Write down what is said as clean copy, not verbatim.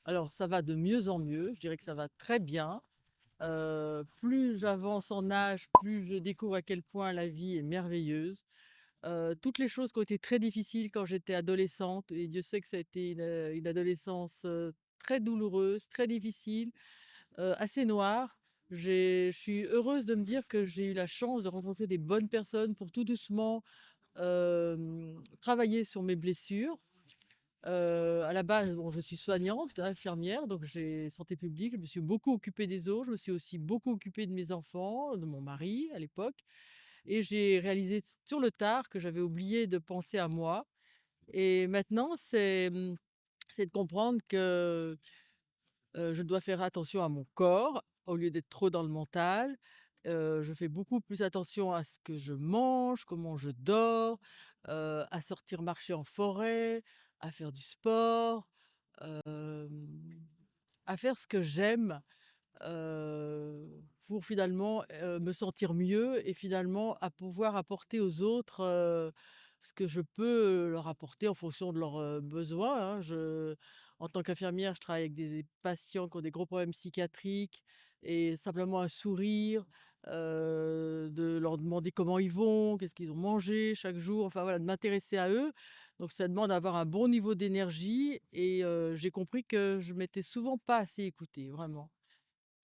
Alors ça va de mieux en mieux, je dirais que ça va très bien. Plus j'avance en âge, plus je découvre à quel point la vie est merveilleuse. Toutes les choses qui ont été très difficiles quand j'étais adolescente et Dieu sait que ça a été une adolescence, très douloureuse, très difficile, assez noire. Je suis heureuse de me dire que j'ai eu la chance de rencontrer des bonnes personnes pour tout doucement, travailler sur mes blessures. À la base, bon, je suis soignante, hein, infirmière, donc j'ai santé publique. Je me suis beaucoup occupée des autres. Je me suis aussi beaucoup occupée de mes enfants, de mon mari à l'époque et j'ai réalisé sur le tard que j'avais oublié de penser à moi et maintenant c'est de comprendre que, je dois faire attention à mon corps au lieu d'être trop dans le mental. Je fais beaucoup plus attention à ce que je mange, comment je dors, à sortir marcher en forêt, à faire du sport, hem, à faire ce que j'aime, pour finalement, me sentir mieux et finalement à pouvoir apporter aux autres, ce que je peux leur apporter en fonction de leurs, besoins, hein. En tant qu'infirmière, je travaille avec des patients qui ont des gros problèmes psychiatriques et simplement un sourire, de leur demander comment ils vont, qu'est-ce qu'ils ont mangé chaque jour, enfin voilà, de m'intéresser à eux. Donc ça demande d'avoir un bon niveau d'énergie et j'ai compris que je m'étais souvent pas assez écoutée, vraiment.